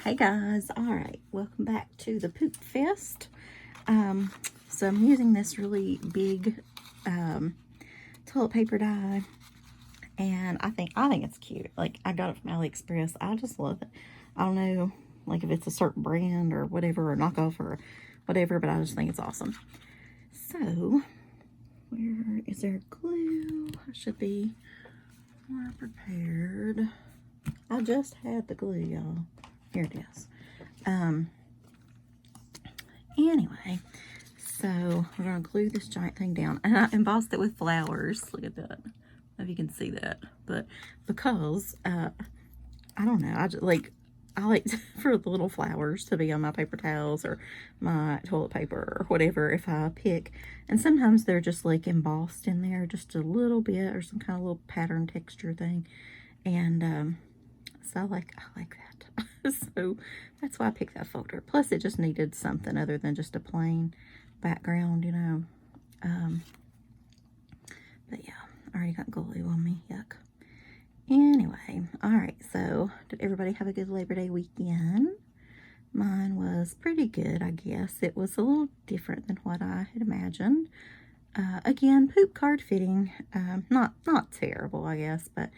Hey guys, alright, welcome back to the Poop Fest. So I'm using this really big toilet paper die, and I think it's cute. Like, I got it from AliExpress. I just love it. I don't know, like, if it's a certain brand or whatever, or knockoff or whatever, but I just think it's awesome. So, where is there glue? I should be more prepared. I just had the glue, y'all. Here it is. Anyway, so we're going to glue this giant thing down. And I embossed it with flowers. Look at that. I don't know if you can see that. But because, I don't know, I like for the little flowers to be on my paper towels or my toilet paper or whatever if I pick. And sometimes they're just like embossed in there just a little bit or some kind of little pattern texture thing. And, so I like that. So that's why I picked that folder. Plus it just needed something other than just a plain background, you know. But yeah, I already got glue on me. Yuck. Anyway, alright, so did everybody have a good Labor Day weekend? Mine was pretty good, I guess. It was a little different than what I had imagined. Again, poop card fitting. Not terrible, I guess, but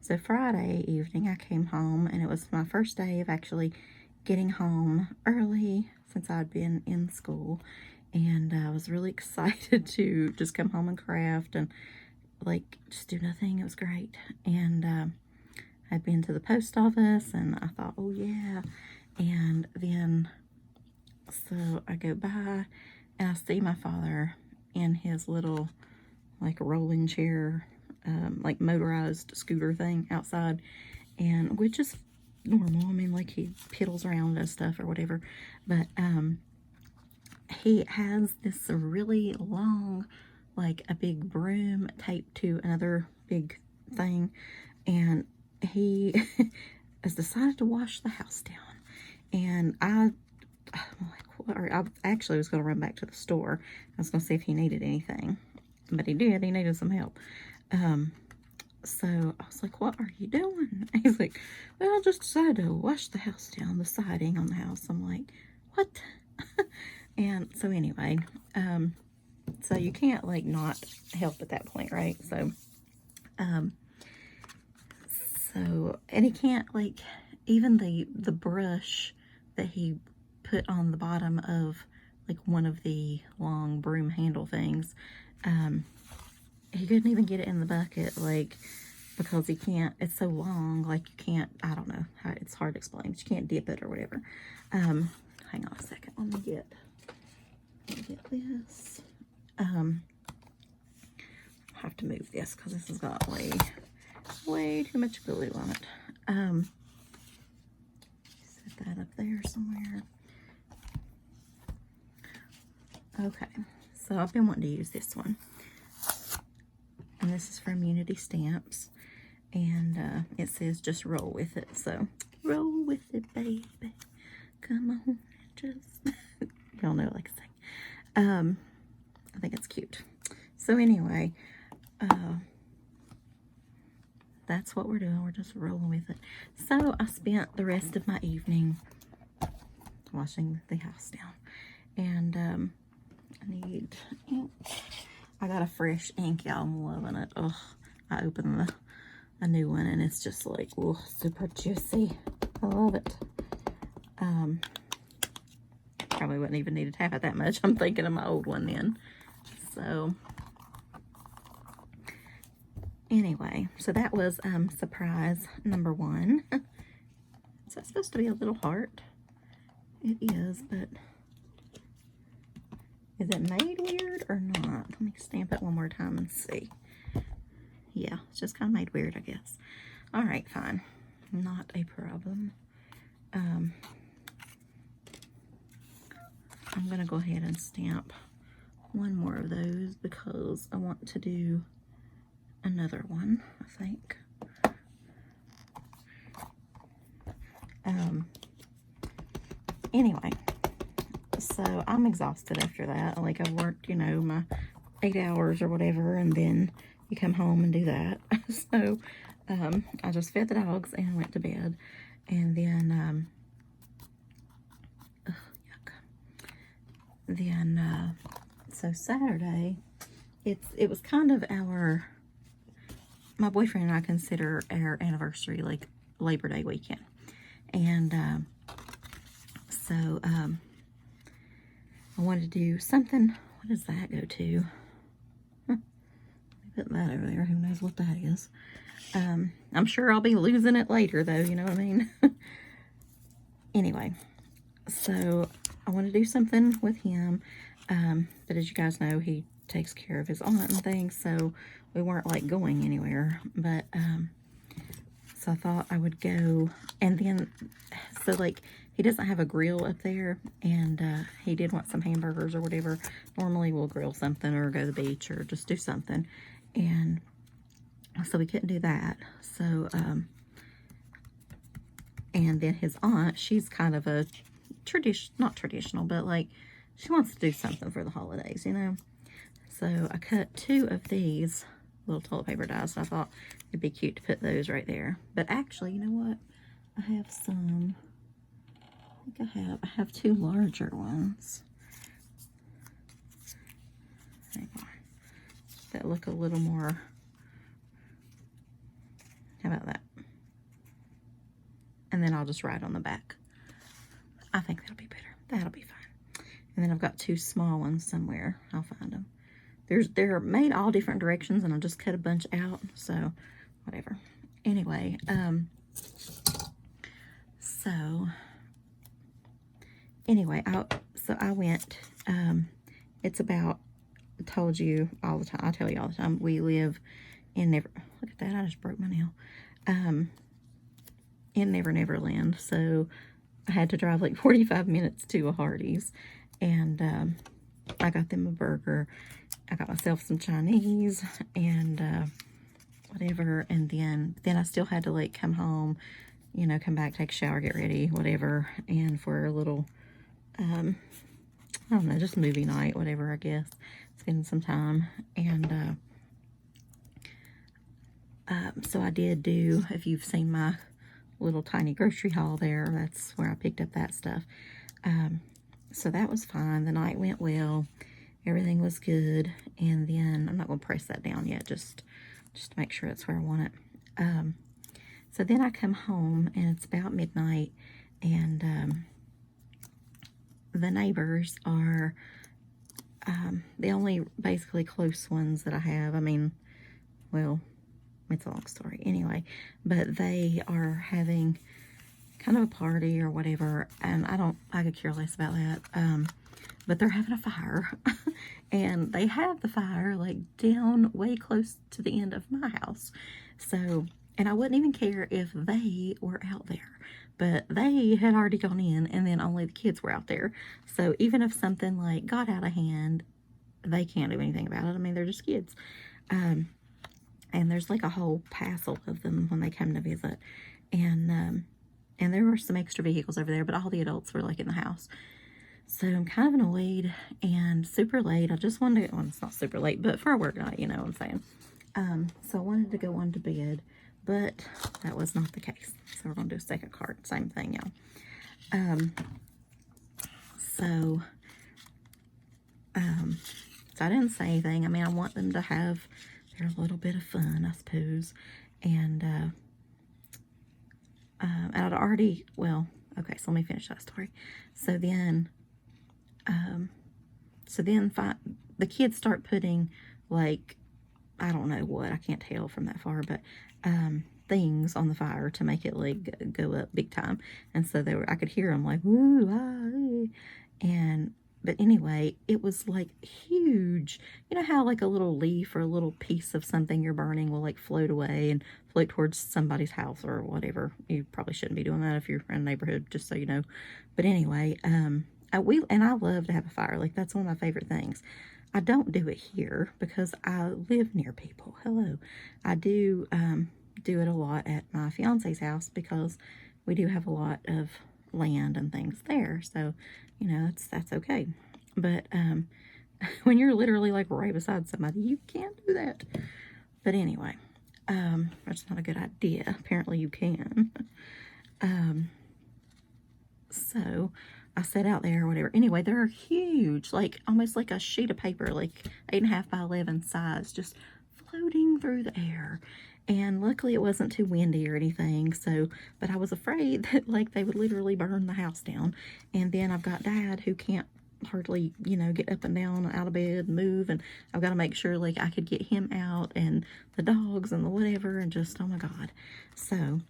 so Friday evening I came home, and it was my first day of actually getting home early since I'd been in school, and I was really excited to just come home and craft and like just do nothing. It was great. And I'd been to the post office, and I thought, oh yeah. And then so I go by and I see my father in his little like rolling chair, like motorized scooter thing outside, and which is normal. I mean, like, he piddles around and stuff or whatever, but he has this really long, like a big broom taped to another big thing, and he has decided to wash the house down. And I'm like, what? I actually was going to run back to the store. I was going to see if he needed anything, but he did. He needed some help. So I was like, what are you doing? And he's like, well, I just decided to wash the house down, the siding on the house. I'm like, what? And so anyway, so you can't like not help at that point, right? So, and he can't, like, even the brush that he put on the bottom of like one of the long broom handle things, he couldn't even get it in the bucket, like, because he can't, it's so long, like, you can't, I don't know how, it's hard to explain, but you can't dip it or whatever. Hang on a second, let me get this. I have to move this because this has got way too much glue on it. Set that up there somewhere. Okay, so I've been wanting to use this one. And this is from Unity Stamps, and it says just roll with it. So roll with it, baby, come on, just y'all know, like I say. I think it's cute. So anyway, that's what we're doing. We're just rolling with it. So I spent the rest of my evening washing the house down, and I need ink. I got a fresh ink, y'all. I'm loving it. Oh, I opened a new one, and it's just like, oh, super juicy. I love it. Probably wouldn't even need to tap it that much. I'm thinking of my old one then. So anyway, so that was surprise number one. Is that supposed to be a little heart? It is, but is it made weird or not? Let me stamp it one more time and see. Yeah, it's just kind of made weird, I guess. All right, fine. Not a problem. I'm going to go ahead and stamp one more of those because I want to do another one, I think. Anyway, so I'm exhausted after that. Like, I've worked, you know, my 8 hours or whatever, and then you come home and do that. So I just fed the dogs and went to bed. And then, ugh, yuck. Then, so Saturday, it was kind of my boyfriend and I consider our anniversary like Labor Day weekend. And, so, I wanted to do something. What does that go to? Put that over there. Who knows what that is? I'm sure I'll be losing it later, though. You know what I mean? Anyway, so I want to do something with him. But as you guys know, he takes care of his aunt and things, so we weren't like going anywhere. But so I thought I would go, and then so like he doesn't have a grill up there, and he did want some hamburgers or whatever. Normally we'll grill something or go to the beach or just do something, and so we couldn't do that. So and then his aunt, she's kind of a not traditional, but like she wants to do something for the holidays, you know. So I cut 2 of these little toilet paper dies, and I thought it'd be cute to put those right there. But actually, you know what? I have some. I think I have 2 larger ones. That look a little more. How about that? And then I'll just write on the back. I think that'll be better. That'll be fine. And then I've got 2 small ones somewhere. I'll find them. They're made all different directions, and I just cut a bunch out. So, whatever. Anyway, I went. It's about. I told you all the time. I tell you all the time. We live in Look at that! I just broke my nail. In Never Never Land. So I had to drive like 45 minutes to a Hardee's, and I got them a burger. I got myself some Chinese and whatever, and then I still had to like come home, you know, come back, take a shower, get ready, whatever, and for a little I don't know, just movie night, whatever, I guess, spend some time. And so I did do, if you've seen my little tiny grocery haul there, that's where I picked up that stuff. So that was fine. The night went well. Everything was good. And then I'm not going to press that down yet, just to make sure it's where I want it. So then I come home, and it's about midnight, and the neighbors are the only basically close ones that I have. I mean, well, it's a long story anyway, but they are having kind of a party or whatever, and I could care less about that. But they're having a fire, and they have the fire like down way close to the end of my house. So, and I wouldn't even care if they were out there, but they had already gone in, and then only the kids were out there. So even if something like got out of hand, they can't do anything about it. I mean, they're just kids. And there's like a whole passel of them when they come to visit. And there were some extra vehicles over there, but all the adults were like in the house. So I'm kind of annoyed and super late. I just wanted to, well, it's not super late, but for a work night, you know what I'm saying. So I wanted to go on to bed, but that was not the case. So we're going to do a second card. Same thing, y'all. So I didn't say anything. I mean, I want them to have their little bit of fun, I suppose. And I'd already, well, okay, so let me finish that story. So then, the kids start putting, like, I don't know what, I can't tell from that far, but things on the fire to make it like go up big time. And so I could hear them like woo, ah, but anyway, it was like huge. You know how like a little leaf or a little piece of something you're burning will like float away and float towards somebody's house or whatever. You probably shouldn't be doing that if you're in a neighborhood, just so you know. But anyway, I love to have a fire. Like, that's one of my favorite things. I don't do it here because I live near people. Hello. I do do it a lot at my fiance's house because we do have a lot of land and things there. So, you know, that's okay. But when you're literally like right beside somebody, you can't do that. But anyway, that's not a good idea. Apparently you can. So I sat out there or whatever. Anyway, they're huge, like almost like a sheet of paper, like 8.5 by 11 size, just floating through the air. And luckily it wasn't too windy or anything, so, but I was afraid that like they would literally burn the house down. And then I've got Dad who can't hardly, you know, get up and down out of bed, move, and I've got to make sure like I could get him out and the dogs and the whatever, and just, oh my God. So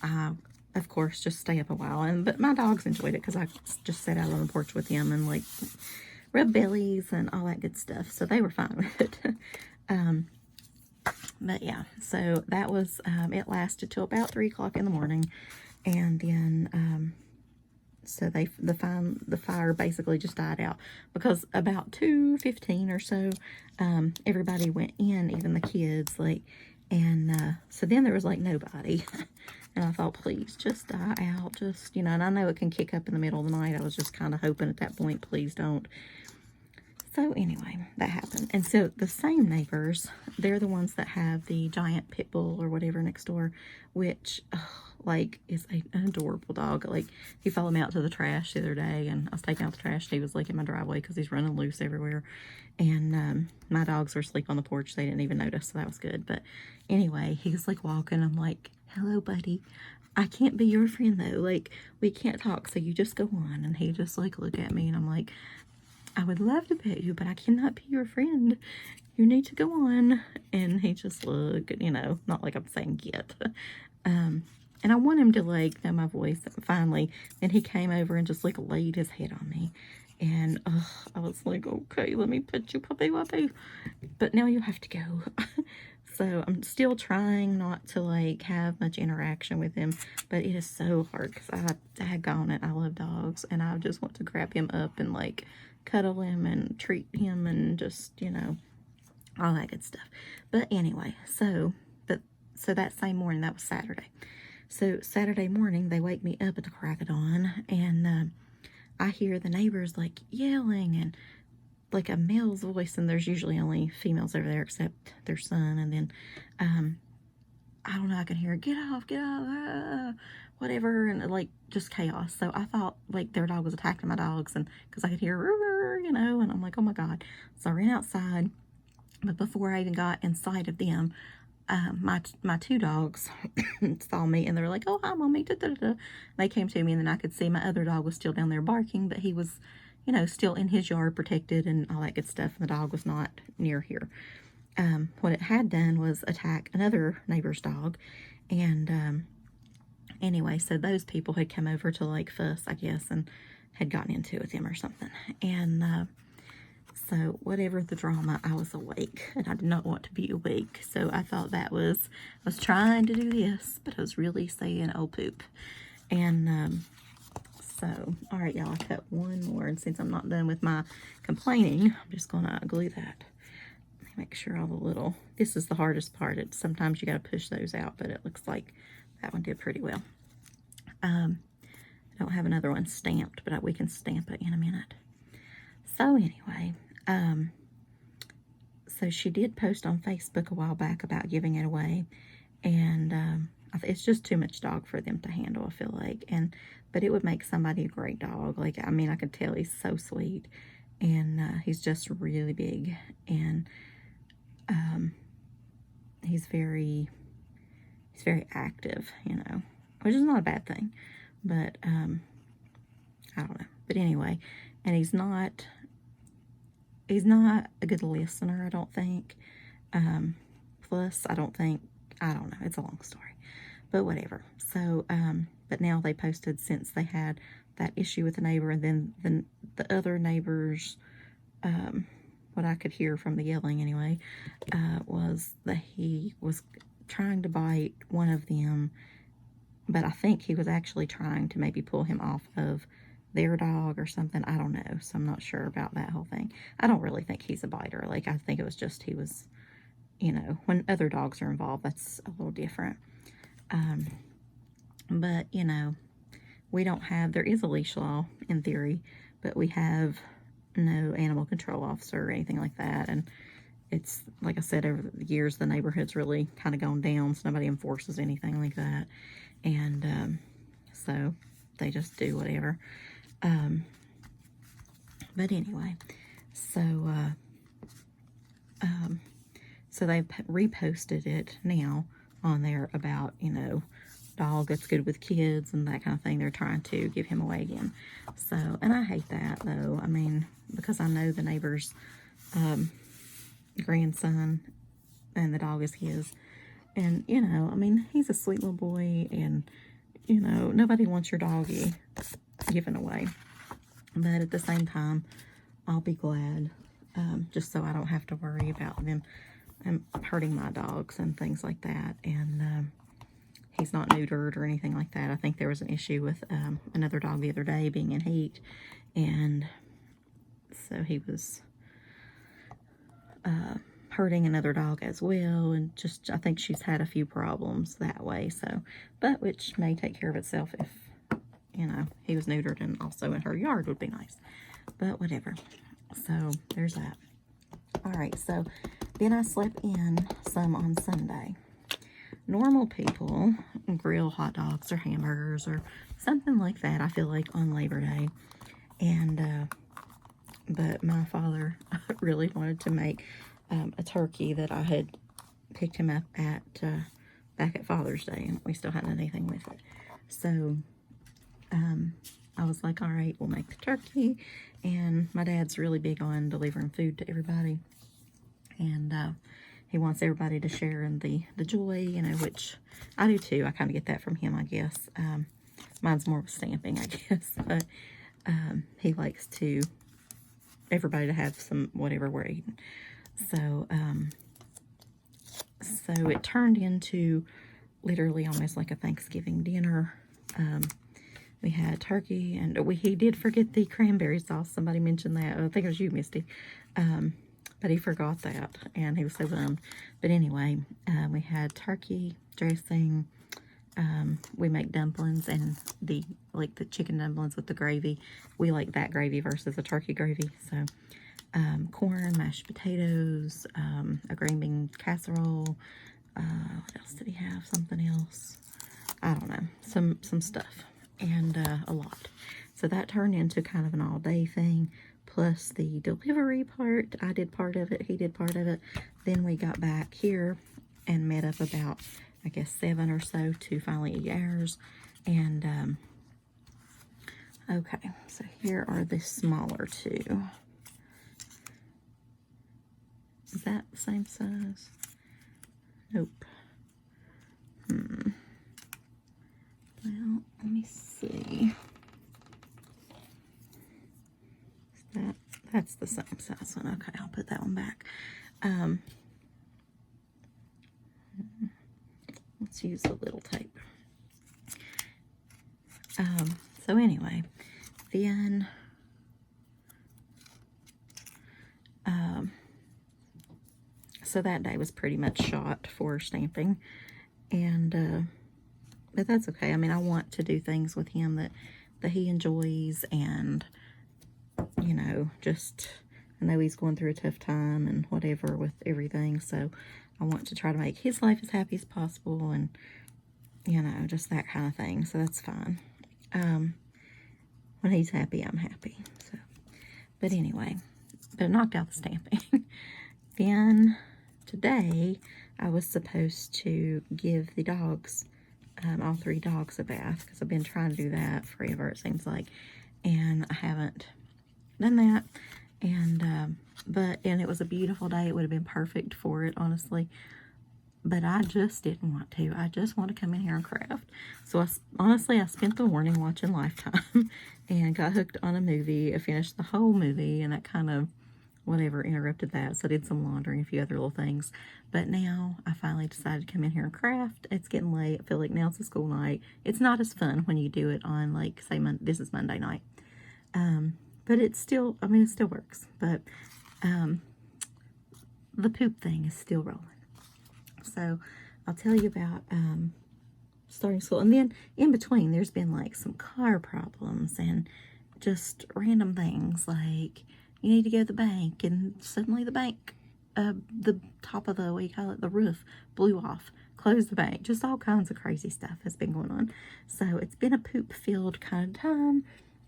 I, of course, just stay up a while, but my dogs enjoyed it because I just sat out on the porch with them and like rub bellies and all that good stuff, so they were fine with it. But yeah, so that was, it lasted till about 3 o'clock in the morning, and then, so the fire basically just died out, because about 2:15 or so, everybody went in, even the kids, like, and, so then there was, like, nobody, and I thought, please, just die out, just, you know, and I know it can kick up in the middle of the night. I was just kind of hoping at that point, please don't. So anyway, that happened. And so the same neighbors, they're the ones that have the giant pit bull or whatever next door, which, like, is an adorable dog. Like, he followed me out to the trash the other day, and I was taking out the trash, and he was, like, in my driveway because he's running loose everywhere. And my dogs were asleep on the porch. They didn't even notice, so that was good. But anyway, he was, like, walking. I'm like, hello, buddy. I can't be your friend, though. Like, we can't talk, so you just go on. And he just, like, looked at me, and I'm like, I would love to pet you, but I cannot be your friend. You need to go on. And he just looked, you know, not like I'm saying get. And I want him to, like, know my voice. Finally, and he came over and just, like, laid his head on me. And I was like, okay, let me pet you, puppy, puppy. But now you have to go. So I'm still trying not to, like, have much interaction with him. But it is so hard because I daggone it, I love dogs. And I just want to grab him up and, like, cuddle him and treat him and just, you know, all that good stuff. But anyway, so that same morning, that was Saturday. So Saturday morning, they wake me up at the crack of dawn, and I hear the neighbors, like, yelling, and like a male's voice, and there's usually only females over there except their son. And then I don't know, I can hear, get off, whatever, and like just chaos. So I thought like their dog was attacking my dogs, and because I could hear, you know, and I'm like, oh my God. So I ran outside, but before I even got in sight of them, my 2 dogs saw me, and they were like, oh, hi, mommy, da, da, da. They came to me, and then I could see my other dog was still down there barking, but he was, you know, still in his yard, protected and all that good stuff, and the dog was not near here. What it had done was attack another neighbor's dog, and anyway, so those people had come over to, like, fuss, I guess, and had gotten into it with him or something. And so whatever the drama, I was awake, and I did not want to be awake. So I thought I was trying to do this, but I was really saying, oh, poop. And so, all right, y'all, I cut one more, and since I'm not done with my complaining, I'm just going to glue that. Let me make sure all the little, this is the hardest part. Sometimes you got to push those out, but it looks like that one did pretty well. I don't have another one stamped, but we can stamp it in a minute. So anyway, so she did post on Facebook a while back about giving it away, and it's just too much dog for them to handle, I feel like. But it would make somebody a great dog. Like, I mean, I could tell he's so sweet, and he's just really big, and he's very active, you know, which is not a bad thing. But I don't know. But anyway, and he's not a good listener, I don't think. Plus, I don't know. It's a long story, but whatever. So, but now they posted, since they had that issue with the neighbor, and then the other neighbors, what I could hear from the yelling anyway, was that he was trying to bite one of them, but I think he was actually trying to maybe pull him off of their dog or something. I don't know. So I'm not sure about that whole thing. I don't really think he's a biter. Like, I think it was just he was, you know, when other dogs are involved, that's a little different. But, you know, there is a leash law in theory, but we have no animal control officer or anything like that. And it's, like I said, over the years, the neighborhood's really kind of gone down, so nobody enforces anything like that. And so they just do whatever. But anyway, so so they reposted it now on there about, you know, dog that's good with kids and that kind of thing. They're trying to give him away again. So, and I hate that though. I mean, because I know the neighbor's grandson and the dog is his. And, you know, I mean, he's a sweet little boy and, you know, nobody wants your doggy given away. But at the same time, I'll be glad, just so I don't have to worry about them hurting my dogs and things like that. And he's not neutered or anything like that. I think there was an issue with another dog the other day being in heat, and so he was hurting another dog as well, and just I think she's had a few problems that way. So, but which may take care of itself if, you know, he was neutered and also in her yard would be nice. But whatever. So there's that. All right, so then I slept in some on Sunday. Normal people grill hot dogs or hamburgers or something like that, I feel like, on Labor Day. And but my father really wanted to make a turkey that I had picked him up at back at Father's Day, and we still hadn't done anything with it. So I was like, all right, we'll make the turkey. And my dad's really big on delivering food to everybody, and he wants everybody to share in the joy, you know, which I do too. I kind of get that from him, I guess. Mine's more of stamping, I guess, but he likes to everybody to have some whatever we're eating. So so it turned into literally almost like a Thanksgiving dinner. We had turkey, and he did forget the cranberry sauce. Somebody mentioned that. I think it was you, Misty. But he forgot that, and he was so bummed. But anyway, we had turkey dressing. We make dumplings, and the chicken dumplings with the gravy. We like that gravy versus the turkey gravy. So corn, mashed potatoes, a green bean casserole. What else did he have? Something else. I don't know. Some stuff. And a lot. So that turned into kind of an all-day thing, plus the delivery part. I did part of it, he did part of it. Then we got back here and met up about, I guess, 7 or so to finally eat ours. And okay, so here are the smaller two. Is that the same size? Nope. Well, let me see. That's the same size one. Okay, I'll put that one back. Let's use the little tape. So anyway, then so that day was pretty much shot for stamping, and but that's okay. I mean, I want to do things with him that he enjoys, and, you know, just, I know he's going through a tough time and whatever with everything, so I want to try to make his life as happy as possible, and, you know, just that kind of thing, so that's fine. When he's happy, I'm happy, so, but anyway, but it knocked out the stamping. Then, today, I was supposed to give the dogs, all 3 dogs a bath, because I've been trying to do that forever, it seems like, and I haven't done that. And and it was a beautiful day. It would have been perfect for it, honestly, but I just didn't want to. I just want to come in here and craft. So honestly, I spent the morning watching Lifetime and got hooked on a movie. I finished the whole movie, and that kind of whatever interrupted that, so I did some laundry and a few other little things. But now I finally decided to come in here and craft. It's getting late. I feel like now it's a school night. It's not as fun when you do it on, like, say, this is Monday night. But it's still, I mean, it still works. But the poop thing is still rolling. So I'll tell you about starting school. And then in between, there's been, like, some car problems and just random things, like, you need to go to the bank, and suddenly the bank, the top of the, what do you call it, the roof blew off, close the bank. Just all kinds of crazy stuff has been going on. So it's been a poop-filled kind of time,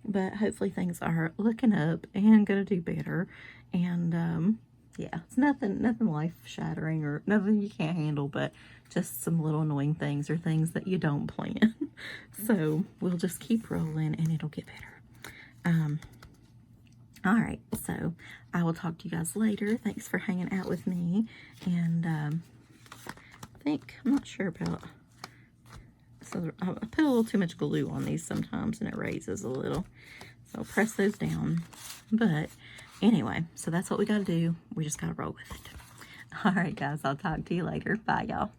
but hopefully things are looking up and gonna do better. And yeah, it's nothing life-shattering or nothing you can't handle, but just some little annoying things or things that you don't plan. So we'll just keep rolling and it'll get better. All right, so I will talk to you guys later. Thanks for hanging out with me. And I'm not sure about, so I put a little too much glue on these sometimes and it raises a little. So press those down. But anyway, so that's what we got to do. We just got to roll with it. All right, guys, I'll talk to you later. Bye, y'all.